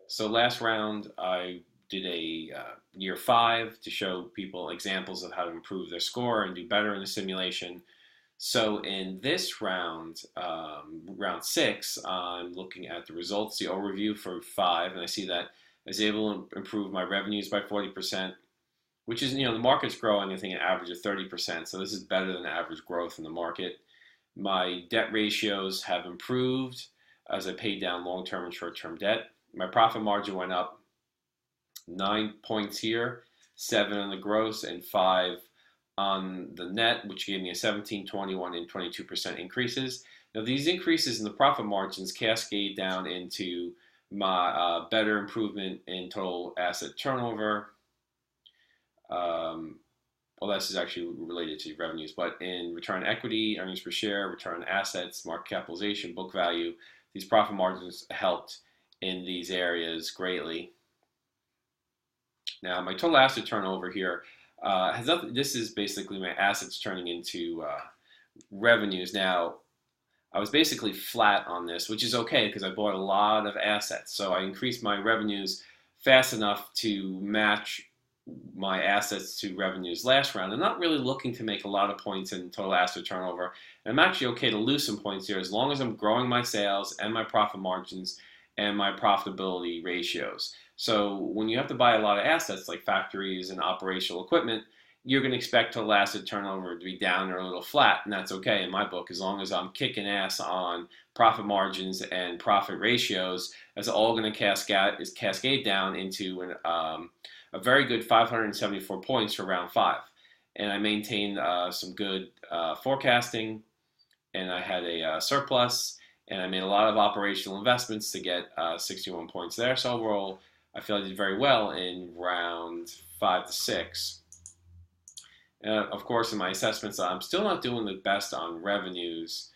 So last round, I did a year 5 to show people examples of how to improve their score and do better in the simulation. So in this round, round 6, I'm looking at the results, the overview for 5, and I see that I was able to improve my revenues by 40%, which is, the market's growing, I think, an average of 30%. So this is better than average growth in the market. My debt ratios have improved as I paid down long-term and short-term debt. My profit margin went up 9 points here, 7 on the gross, and 5 on the net, which gave me a 17, 21, and 22% increases. Now, these increases in the profit margins cascade down into my better improvement in total asset turnover. Well, this is actually related to revenues, but in return on equity, earnings per share, return on assets, market capitalization, book value, these profit margins helped in these areas greatly. Now, my total asset turnover here has nothing. This is basically my assets turning into revenues. Now, I was basically flat on this, which is okay because I bought a lot of assets. So I increased my revenues fast enough to match my assets to revenues last round. I'm not really looking to make a lot of points in total asset turnover. And I'm actually okay to lose some points here as long as I'm growing my sales and my profit margins and my profitability ratios. So when you have to buy a lot of assets like factories and operational equipment, you're going to expect total asset turnover to be down or a little flat, and that's okay in my book as long as I'm kicking ass on profit margins and profit ratios. That's all going to cascade down into a very good 574 points for round 5. And I maintained some good forecasting, and I had a surplus, and I made a lot of operational investments to get 61 points there. So overall, I feel I did very well in round 5 to 6. Of course, in my assessments, I'm still not doing the best on revenues.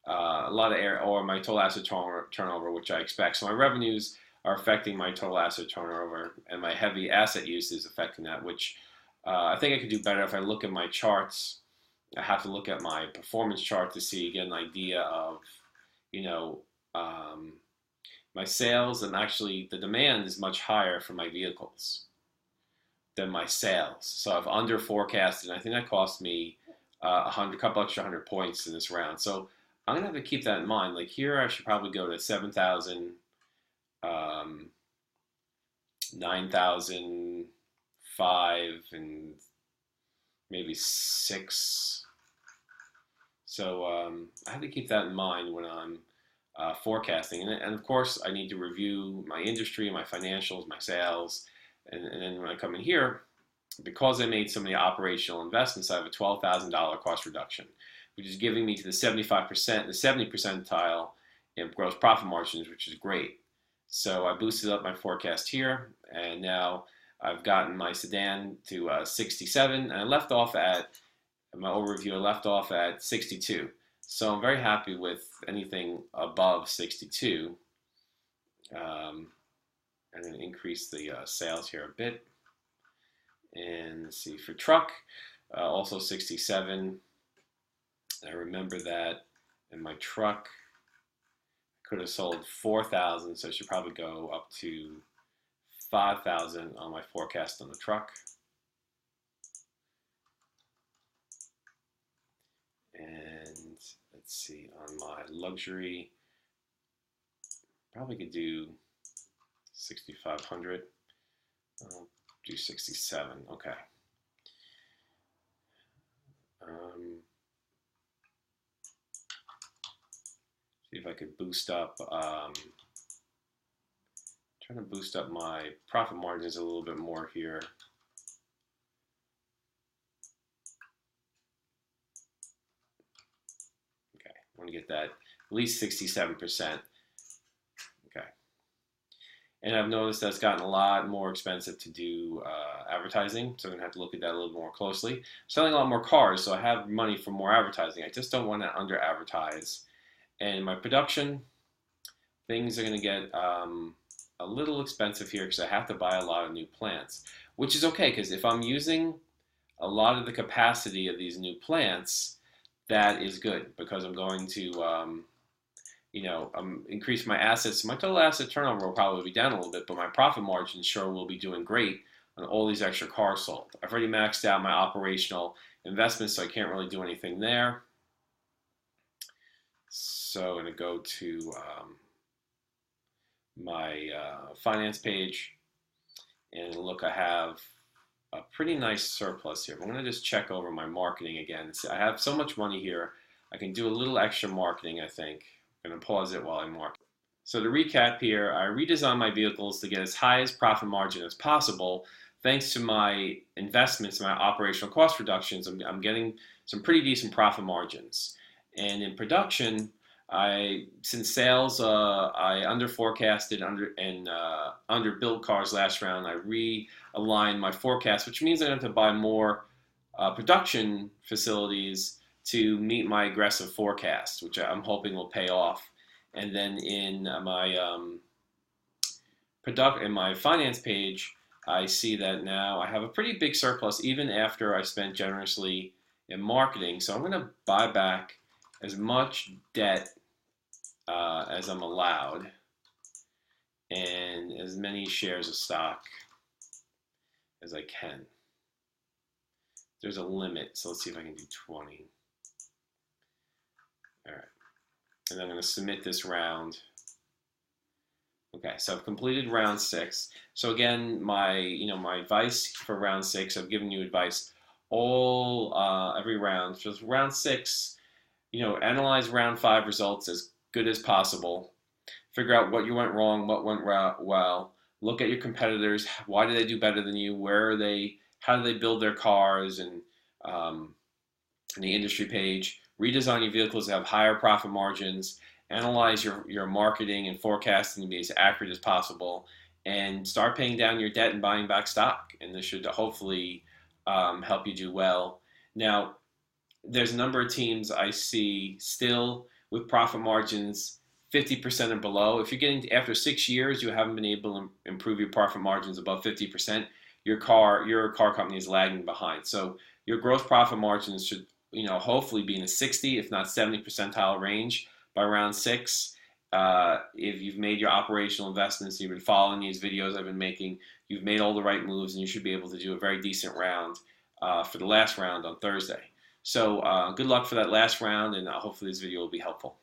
A lot of or my total asset turnover, which I expect. So my revenues are affecting my total asset turnover, and my heavy asset use is affecting that, which I think I could do better if I look at my charts. I have to look at my performance chart to get an idea of, you know, my sales, and actually the demand is much higher for my vehicles than my sales. So I've under forecasted, and I think that cost me a couple extra 100 points in this round. So I'm gonna have to keep that in mind. Like here, I should probably go to 7,000, 9,005, and maybe 6. So I have to keep that in mind when I'm forecasting. And of course, I need to review my industry, my financials, my sales. And then when I come in here, because I made so many operational investments, I have a $12,000 cost reduction, which is giving me to the 75%, the 70 percentile in gross profit margins, which is great. So I boosted up my forecast here, and now I've gotten my sedan to 67, and I left off at, in my overview, I left off at 62. So I'm very happy with anything above 62. I'm going to increase the sales here a bit. And let's see, for truck, also 67. I remember that in my truck, I could have sold 4,000, so I should probably go up to 5,000 on my forecast on the truck. And let's see, on my luxury, probably could do 6,500. I'll do 67. Okay. See if I could boost up. Trying to boost up my profit margins a little bit more here. Okay, I want to get that at least 67%. Okay. And I've noticed that's gotten a lot more expensive to do advertising, so I'm going to have to look at that a little more closely. I'm selling a lot more cars, so I have money for more advertising. I just don't want to under-advertise. And my production, things are going to get a little expensive here because I have to buy a lot of new plants, which is okay because if I'm using a lot of the capacity of these new plants, that is good because I'm going to increase my assets. My total asset turnover will probably be down a little bit, but my profit margin sure will be doing great on all these extra cars sold. I've already maxed out my operational investments, so I can't really do anything there. So I'm going to go to my finance page, and look, I have a pretty nice surplus here. I'm going to just check over my marketing again. See, I have so much money here. I can do a little extra marketing, I think. I'm going to pause it while I market. So to recap here, I redesigned my vehicles to get as high as profit margin as possible. Thanks to my investments, my operational cost reductions, I'm getting some pretty decent profit margins. And in production, since sales I under forecasted under built cars last round, I realigned my forecast, which means I have to buy more production facilities to meet my aggressive forecast, which I'm hoping will pay off. And then in my finance page, I see that now I have a pretty big surplus even after I spent generously in marketing. So I'm going to buy back as much debt as I'm allowed, and as many shares of stock as I can. There's a limit, so let's see if I can do 20. All right, and I'm going to submit this round. Okay, so I've completed round 6. So again, my advice for round 6, I've given you advice every round. So round 6, analyze round 5 results as good as possible. Figure out what you went wrong, what went well. Look at your competitors. Why do they do better than you? Where are they? How do they build their cars? And the industry page. Redesign your vehicles to have higher profit margins. Analyze your marketing and forecasting to be as accurate as possible. And start paying down your debt and buying back stock. And this should hopefully help you do well. Now, there's a number of teams I see still with profit margins 50% and below. If you're getting after 6 years, you haven't been able to improve your profit margins above 50%, your car company is lagging behind. So your gross profit margins should, hopefully be in the 60, if not 70 percentile range by round 6. If you've made your operational investments, you've been following these videos I've been making, you've made all the right moves, and you should be able to do a very decent round for the last round on Thursday. So good luck for that last round, and hopefully this video will be helpful.